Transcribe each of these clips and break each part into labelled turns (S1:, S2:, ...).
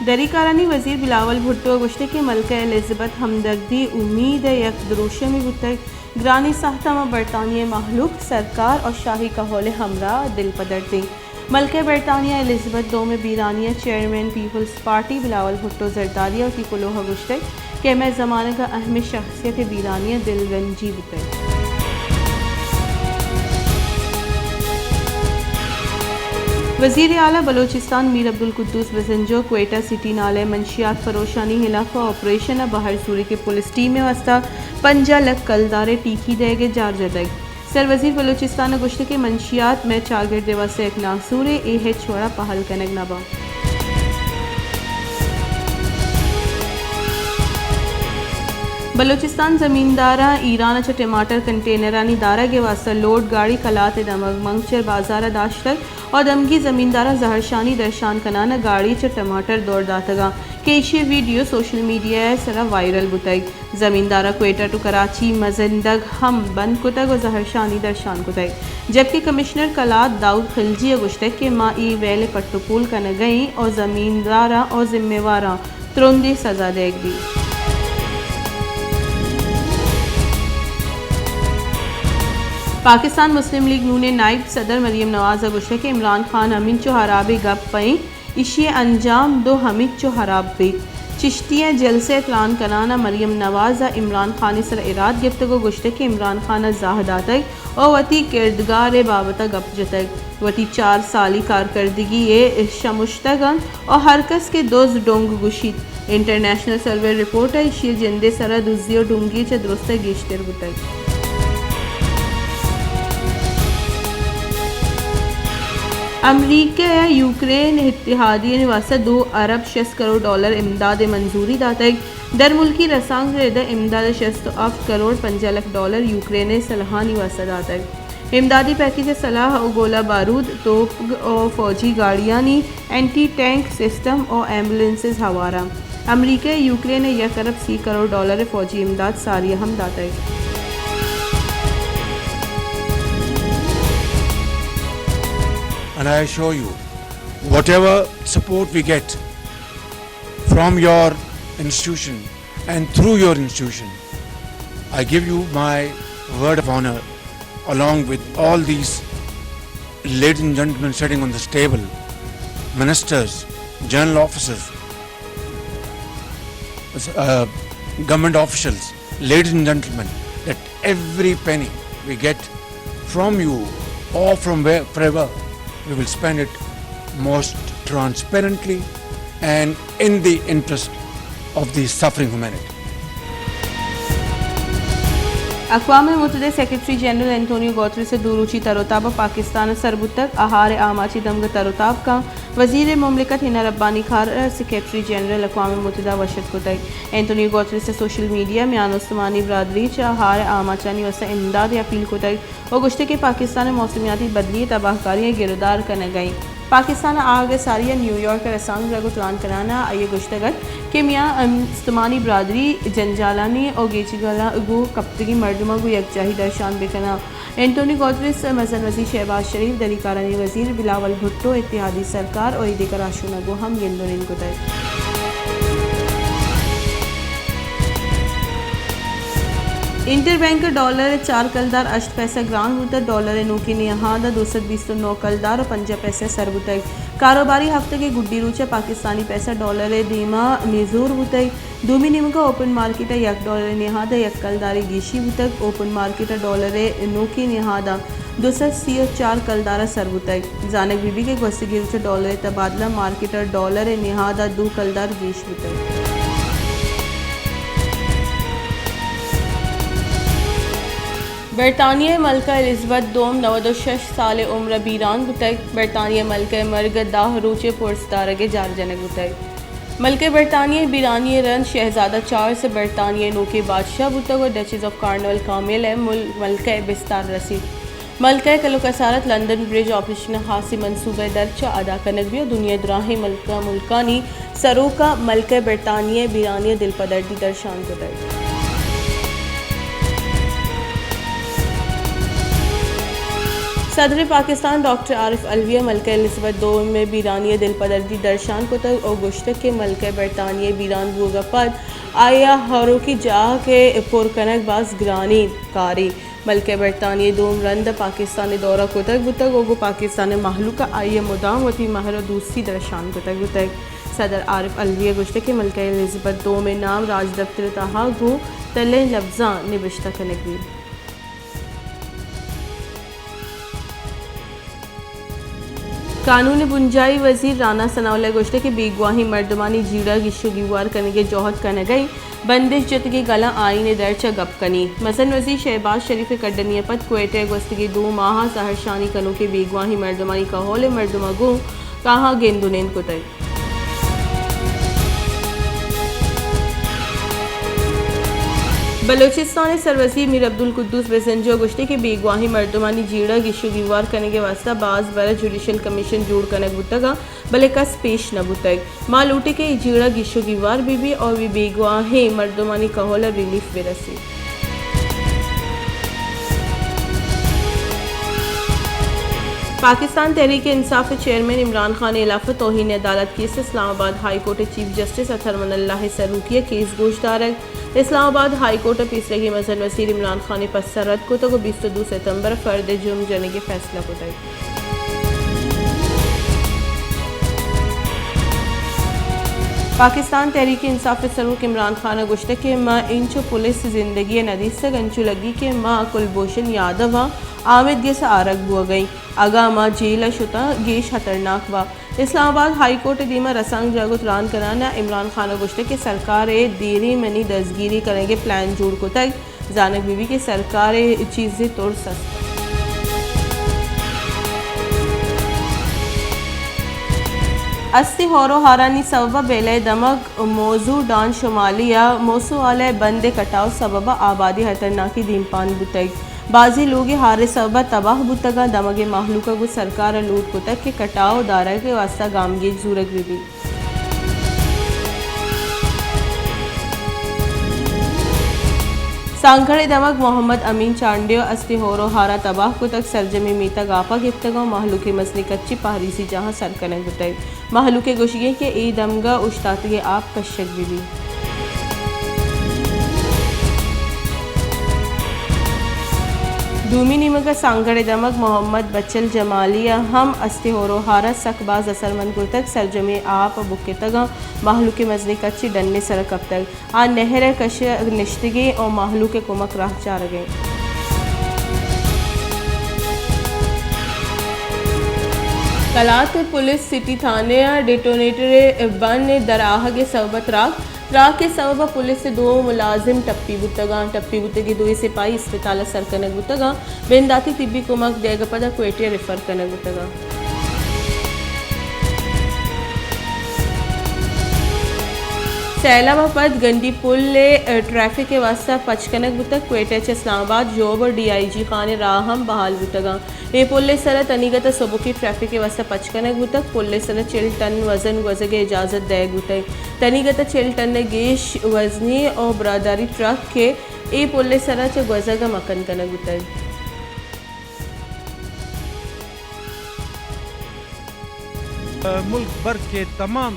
S1: दरीकारानी वज़ीर बिलावल भुट्टो गुश्ते की मलका एलिज़ाबेथ हमदर्दी उम्मीद यक द्रोशे में बुतक ग्रानी साहतमा बरतानिया महलूक सरकार और शाही कहोले हमरा दिल पदरती मलका बरतानिया एलिज़ाबेथ दो में बीरानिया chairman peoples party Bilawal Bhutto जरदारिया की कुलोहा गुश्ते कि मैं ज़माने का अहम शख्सियत बीरानिया दिल रंजी बुतक। वज़ीर आला बलोचिस्तान मीर अब्दुल कुद्दूस बसंजो क्वेटा सिटी नाले मंशियात फरोशानी हिलाफ ऑपरेशन बाहर सूरी के पुलिस टीम में वस्ता 5 लाख कलदारे टीकी देगे जार जदग सर वज़ीर बलोचिस्तान गुश्त के मंशियात में चारगढ़ देवा से एक नासूरे ए छोड़ा पहल कनक नबा। बलोचिस्तान ज़मींदारा ईरान च टमाटर कंटेनरानी दारा के वास्ता लोड गाड़ी कलात दमग मंगचर बाजारा दाश्तर और दमगी ज़मींदारा जहरशानी दर्शान कनाना गाड़ी च टमाटर दौड़ दातगा केशे वीडियो सोशल मीडिया सरा वायरल बुतग ज़मींदारा क्वेटा टू कराची मजंदग हम बंद कुतग और जहरशानी दर्शान कुतग जबकि कमिश्नर कलात दाऊद खिलजी गुश्तक के माँ ई वेल पट्टुपूल कन गई और ज़मींदारा और जिम्मेवारा तुरंदी सजा देगी। पाकिस्तान मुस्लिम लीग नून नायब सदर मरियम नवाज़ गुश्त के इमरान खान हमिन चो हराबे गप पई इशिए अंजाम दो हमिद चो हराब पे चिश्तिया जलसे तलान कनाना मरियम नवाज़ा इमरान खान सर इराद गिफ्तगो गुश्त के इमरान खान जाहदातक और वती किरदगार बाबता गप जतक वती 4 साली कारकर्दगी ये शमुश्तगन और हरकस के दोज डोंग गुशित इंटरनेशनल सर्वे रिपोर्ट है इशिए जिंदे सरा दुजियो डूंगी च दुरुस्त गेश्तर बुतक। अमरीका या यूक्रेन इत्तेहादी ने वास्ता 2 अरब 6 करोड़ डॉलर इमदाद मंजूरी दातक दर मुल्की रसांग रेदा इमदाद 608 करोड़ 5 लाख डॉलर यूक्रेन सलाहानी वास्ता दातक इमदादी पैकेज सलाह और गोला बारूद तोप और फौजी गाड़ियानी एंटी टैंक सिस्टम और एम्बुलेंसेज हवारा अमरीका यूक्रेन 1 अरब 30 करोड़ डॉलर फौजी इमदाद सारिया हम दातक।
S2: And I assure you, whatever support we get from your institution and through your institution, I give you my word of honor, along with all these ladies and gentlemen sitting on this table, ministers, general officers, government officials, ladies and gentlemen, that every penny we get from you or from wherever, we will spend it most transparently and in the interest of the suffering humanity.
S1: अक़वाम मुत्तहिदा secretary general Antonio Guterres से दूरुची तरोताब पाकिस्तान सरबुतक आहार आमाची दमग तरोताब का वज़ीर मुमलिकत हिना रब्बानी खार secretary general अक़वाम मुत्तहिदा वशत कुतक Antonio Guterres से social media में उस्मानी बरदरी च आहार आमाचानी वसा इमदाद या अपील कुतक और गुश्ते के पाकिस्तान में मौसमियाती बदली तबाहकारियाँ गिरदार करने गई पाकिस्तान आगे सारिया न्यूयॉर्क रसांग रगो तलान कराना आइए गुश्तगत के मियाँ इस्मानी बरदरी जंजालानी और गेचिगला गो कप्तगी मरदमा गो यकजाही दर्शान बेकना एंटोनियो गुतेरेस मज़न वज़ीर शहबाज शरीफ दरीकारानी वज़ीर बिलावल भुट्टो इत्तेहादी सरकार और ईद कराशुना गो हम गिंदोनिन को तय इंटरबैंक डॉलर 4 कलदार 8 पैसा ग्रांड बुतक डॉलर नूकी निहादा 229 कलदार और 5 पैसे सर बुतक कारोबारी हफ्ते के गुड्डी रूचा पाकिस्तानी पैसा डॉलर धीमा निजूर बुतक दूमी निमका ओपन मार्केट $1 निहादा 1 कलदारी गीशी बुतक ओपन मार्केट डॉलर नूकी निहादा 234 कलदारा सर बुतक जानक बीबी के गस्ती रूचा डॉलर तबादला मार्केट डॉलर निहादा 2 कलदार गीश बुतक। बरतानिया मलका एलिज़ाबेथ दोम 96 साल उम्र बीरान बुतक बरतानिया मलका मर्ग दाह रोचे पुरस्तारगे जार जनक बुतक मलका बरतानिया बीरानिया रन शहजादा 4 से बरतानिया नोके बादशाह बुतक और डचेस ऑफ कार्नवल कामिल है मलका बिस्तार रसी मलका कलो कसारत लंदन ब्रिज ऑपरेशन हासी मनसूबे दरचा अदा कनक भी दुनिया दुराहे मलका मुल्कानी सरोका मलका बरतानिया बीरानिया दिल पदर्दी दर्शान बुतक। सदर पाकिस्तान डॉक्टर आरिफ अलविया मलका एलिज़ाबेथ II में बीरानी दिल पदर्दी दर्शान को तक और गुश्तक के मलका बरतानिया बीरान बुगा पद आया हरों की जाह के पुरकनक बाज ग्रानी कारी मलका बरतानिया दोम रंद पाकिस्तानी दौरा को तक बुतक ओगो पाकिस्तान महलूका आइया मुदाम वती महर दूसरी दर्शान को तक बुतक सदर आरिफ अलविया गुश्तक के मलका एलिज़ाबेथ II में नाम राज दफ्तर तहा गो तले लफ्जा निबिश्ता कनगी कानून बुंजाई वजीर राना सनाउल्लाह गोश्ते के बेगवाही मर्दमानी जीड़ा गिशो गिवार करने के जोहद कन गई बंदिश जत के गला आईने दर्चा गप कनी मसन वजीर शहबाज शरीफ कड्डनिया पद क्वेटे गोस्ती 2 माह सहरशानी कनो के बेगवाही मर्दमानी का होले मर्दमा गो कहाँ गेंदुनेन को तय बलोचिस्तान सरवजी मीर अब्दुल कुद्दूस बेसंजो गुश्ते के बेगवाही मर्दमानी जीड़ा गिशो गिवार करने के वास्ता बाज बर जुडिशल कमीशन जोड़ कनक बुतगा भले कस पेश न बुतग माँ लूटे के जीड़ा गिशो गिवार बीबी और भी बेगवाही मर्दमानी कहोला रिलीफ बेरसी पाकिस्तान तहरीक इंसाफ चेयरमैन इमरान खान इलाफा तौहीन अदालत case Islamabad high court chief justice Athar Minallah सरूकिया केस गोश्तारक इस्लामाबाद हाई कोर्ट पीसरगी मजन वसीर इमरान खान पस्सर रद्द को तो 22 सितंबर फर्द जुर्म जने के फैसला को तय पाकिस्तान तहरीक इंसाफ सरूक इमरान खान गुश्त के माँ इंचो पुलिस जिंदगी नदीस से गंचू लगी के माँ कुलभूषण यादव आमिद गे से आरग बुआ गई आगा माँ जेल शुता गेश खतरनाक वा इस्लामाबाद हाई कोर्ट दीमा रसांग जागुत रान कराना इमरान खान गुश्त के सरकार देरी मनी दस्तगिरी करेंगे प्लान जोड़ को तक जानक बीबी की सरकार चीज़ें तोड़ सस्ता अस्ति होरो हारानी सबबा बेले दमक मौजू डान शुमालिया मौसू वाले बंदे कटाव सबबा आबादी खतरनाकी दीमपान बुतग बाजी लोग हारे सबबा तबाह बुतगा दमगे महलूका गु सरकार लूट कुतक के कटाव दारा के वास्ता गामगे जूरक बीबी सांखड़े दमक मोहम्मद अमीन चांडियो अस्ति होरो हारा तबाह कुतक सरजमी मीता गापा गिफ्तगा महलूके मसनी कच्ची पहरीसी जहां सरकने गुतक महलूके गुशिगे के ई दमगा उश्तातगे आप कश्यक बीबी दूमी नीमका सांगड़े दमक मोहम्मद बच्चल जमालिया हम अस्ति होरो हारा सकबाज असरमंद गुतक सरजमे आप बुके तगा महलू के मजनी कच्ची डन्ने सर कब तक आ नहर कश निश्तगे और महलू के कुमक राह चार गए कलात पुलिस सिटी थाने डेटोनेटर बन दराह के सबत राग के सबब पुलिस से 2 मुलाजिम टप्पी बुतगी 2 सिपाही अस्पताल सरकनक बुतगा बेंदाती तिब्बी कुमक देगपदा क्वेटे रेफर कनक बुतगा सैलाबाद गंडी पुल ले ट्रैफिक के वास्ता पचकनक बुतक क्वेटे इस्लामाबाद जोब और DIG खान राहम बहाल बुतगा ये पुल्ले सर तनीगत सबुकी ट्रैफिक के वास्ता पचकनक बुतक पुल्ले सर 4 टन वजन गजगे इजाज़त दे गुतक तनीगत 4 टन गेश वजनी और बरादरी ट्रक के ये पुल्ले सर च गजगा मकन कनक बुतक
S3: मुल्क भर के तमाम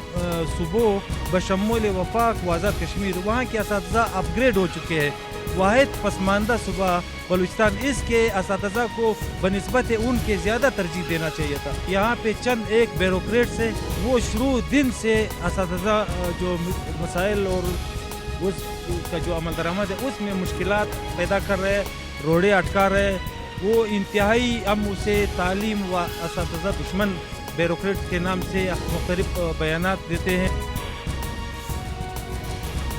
S3: सूबों बशमूल वफाक वाज़ा कश्मीर वहाँ के असातिज़ा अपग्रेड हो चुके हैं वाहिद पसमानदा सूबा बलूचिस्तान इसके असातिज़ा को बनिस्बत उनके ज़्यादा तरजीह देना चाहिए था। यहाँ पे चंद एक ब्यूरोक्रेट्स है वो शुरू दिन से असातिज़ा जो मसाइल और उसका जो अमल दरामद है उसमें मुश्किलात पैदा कर रहे हैं रोड़े अटका रहे वो इंतहाई हम उसे तालीम व असातिज़ा दुश्मन ब्यूरोक्रेट्स के नाम से मुख्तलिफ बयानात देते हैं।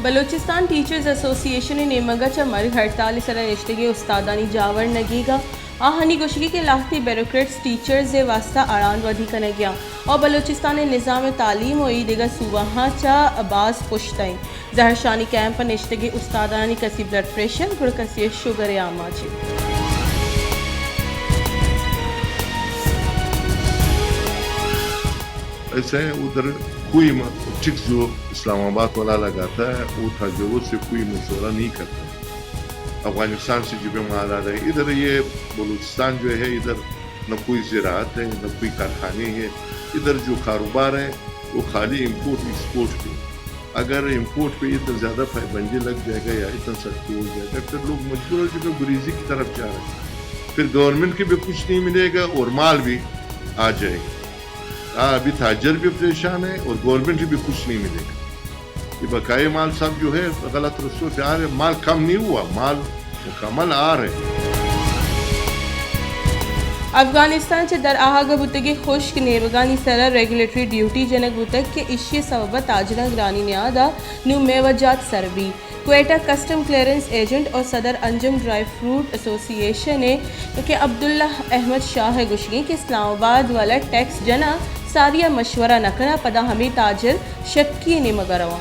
S1: बलूचिस्तान टीचर्स एसोसिएशन ने नेमगा च मर्ग हड़ताल सर रिश्ते उस्तादानी जावर नगीगा आहनी गुशगी के लाखती ब्यूरोक्रेट्स टीचर्स जे वास्ता अड़ान वधी कन गया और बलूचिस्तान निज़ाम तालीम और ईदिगा सूबाहा चा अबाज पुश्तई जहरशानी कैंप निश्ते उस्तादानी कसी ब्लड प्रेशर गुड़ कसी शुगर आमा
S4: ऐसे उधर कोई चिक जो इस्लामाबाद वाला लगाता है वो था जो उससे कोई मशवरा नहीं करता अफगानिस्तान से जो माल आ रहे हैं इधर ये बलूचिस्तान जो है इधर न कोई ज़राअत है, न कोई कारखाने हैं। इधर जो कारोबार है वो खाली इम्पोर्ट एक्सपोर्ट पे। अगर इम्पोर्ट पे इतना ज़्यादा पाबंदी लग जाएगा या इतना सख्त हो जाएगा फिर लोग मजबूर हो चुके गुरीजी की तरफ जा रहे हैं। फिर गवर्नमेंट के भी कुछ नहीं मिलेगा और माल भी आ जाएगा। अभी ताजर भी परेशान है और गवर्नमेंट भी कुछ नहीं मिलेगा। ये बकाये माल सब जो है गलत रस्तों पे आ रहे, माल कम नहीं हुआ, माल मुकम्मल आ रहे।
S1: अफगानिस्तानचे दरआहा बुतगी खुश्क नेवगानी सरा रेगुलेटरी ड्यूटी जनक बुतक के इश्य सबब ताजना ग्रानी न्यादा न्यू मेवजात सरबी क्वेटा कस्टम क्लियरेंस एजेंट और सदर अंजुम ड्राई फ्रूट एसोसिएशन के अब्दुल्ला अहमद शाह गुशगी के इस्लामाबाद वाला टैक्स जना सारिया मशवरा नकना पदा हमी ताजर शक्की ने मगरवा।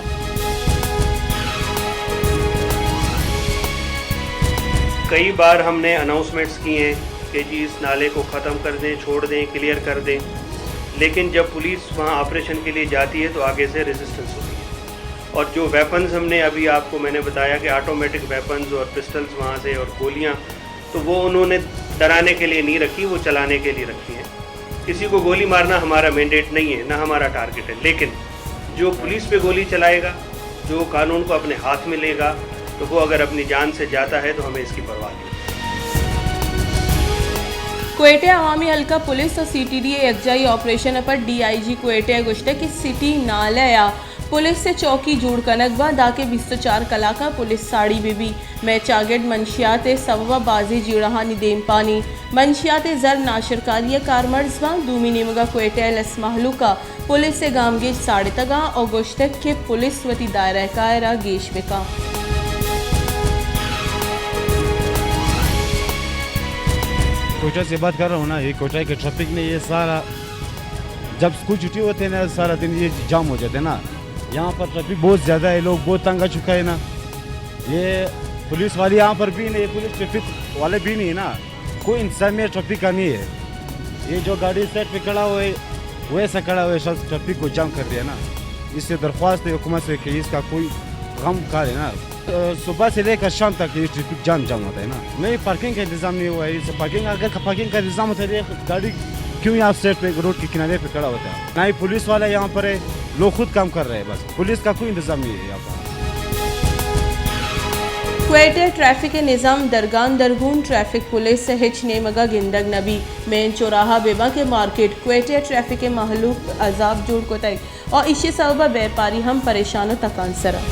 S5: कई बार हमने अनाउंसमेंट्स किए हैं कि जी इस नाले को ख़त्म कर दें, छोड़ दें, क्लियर कर दें, लेकिन जब पुलिस वहाँ ऑपरेशन के लिए जाती है तो आगे से रेजिस्टेंस होती है। और जो वेपन्स हमने अभी आपको मैंने बताया कि ऑटोमेटिक वेपन्स और पिस्टल्स वहाँ से और गोलियाँ, तो वो उन्होंने डराने के लिए नहीं रखी, वो चलाने के लिए रखी हैं। किसी को गोली मारना हमारा मैंडेट नहीं है, ना हमारा टारगेट है, लेकिन जो पुलिस पे गोली चलाएगा, जो कानून को अपने हाथ में लेगा, तो वो अगर अपनी जान से जाता है तो हमें इसकी परवाह नहीं।
S1: क्वेटा अवामी हल्का पुलिस और CTDA यकजाई ऑपरेशन पर DIG क्वेटा गुश्ते की सिटी नालया पुलिस से चौकी जोड़ कनकबा दाके 24 कलाका पुलिस साड़ी बीबी में चागेड मंशियात सवा बाजी जीड़हानी देन पानी मंशियात जर नाशरकारिया कारमर्जबा दूमी निमगा क्वेटा लसमाहलू का पुलिस से गामगेज साड़े तगा और गुश्तक के पुलिस वती दायरा कायरा गेश बेका।
S3: कोटा से बात कर रहा हूँ ना, ये कोटा के ट्रैफिक में ये सारा जब स्कूल छुट्टी होते हैं ना सारा दिन ये जाम हो जाते हैं ना। यहाँ पर ट्रैफिक बहुत ज़्यादा है, लोग बहुत तंग आ चुका है ना। ये पुलिस वाले यहाँ पर भी नहीं, पुलिस ट्रैफिक वाले भी नहीं है ना, कोई इंतजामिया ट्रैफिक का नहीं है। ये जो गाड़ी साइड पे खड़ा हुआ है वैसा खड़ा हुआ है, ट्रैफिक को जाम कर दिया ना। इससे दरख्वास्त है हुकूमत से कि इसका कोई गम का है ना, सुबह से लेकर शाम तक ये ट्रैफिक जाम होता है ना। नहीं पार्किंग का इंतजाम नहीं हुआ है, इस पार्किंग अगर पार्किंग का इंतजाम होता है गाड़ी क्यों यहाँ साइड पे रोड के किनारे पे खड़ा होता है। ना ही पुलिस वाला यहाँ पर है, लोग खुद काम कर रहे हैं, बस पुलिस का कोई इंतजाम नहीं है यहाँ पर।
S1: क्वेटा ट्रैफिक के निज़ाम दरगान दरगून ट्रैफिक पुलिस से हिच नेमगा गिंदग नबी मेन चौराहा बेबा के मार्केट क्वेटा ट्रैफिक के महलूक अजाब जोड़ को तय और इसी सबब व्यापारी हम परेशान तकान सरा।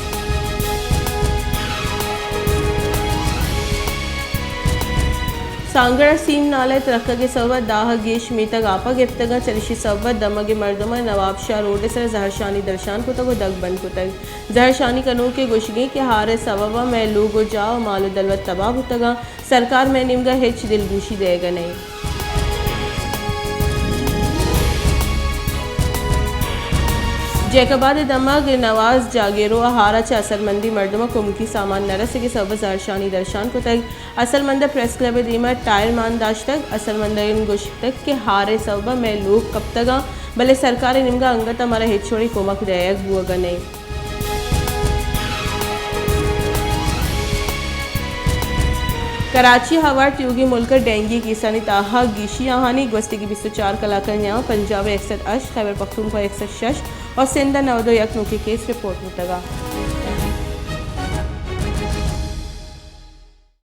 S1: सांगड़ा सीम नाले तरक्का के सबब दाह गेश मीतग आपा गिफ्तगा चलिशी सबब damage मर्दमा Nawab Shah road sir जहरशानी दर्शान को तक दग बंद को तक जहरशानी कनू के गुशगी के हारे सबबा में लोगो जाओ मालो दलवत तबाह होतगा सरकार में निमगा हिच दिलगुशी देगा नहीं। जैकबाद दमग नवाज जागेरो हारा च असलमंदी मर्दमा कुमकी सामान नरस के सब जहरशानी दर्शान को तक असलमंद प्रेस क्लब दीमा टायर मान दाश तक असलमंद गुश तक के हारे सब में लोग कब तक भले सरकार निमगा अंगत हमारा हिचोड़ी कोमक दयाक हुआ नहीं। कराची हवा ट्यूगी मुल्क डेंगी की सनी ताहा गीशी आहानी गस्ती की 24 कलाकर न्या पंजाब 61 खैबर पख्तूनख्वा 61 और सिंध 92 यक नुकी केस रिपोर्ट मुतगा।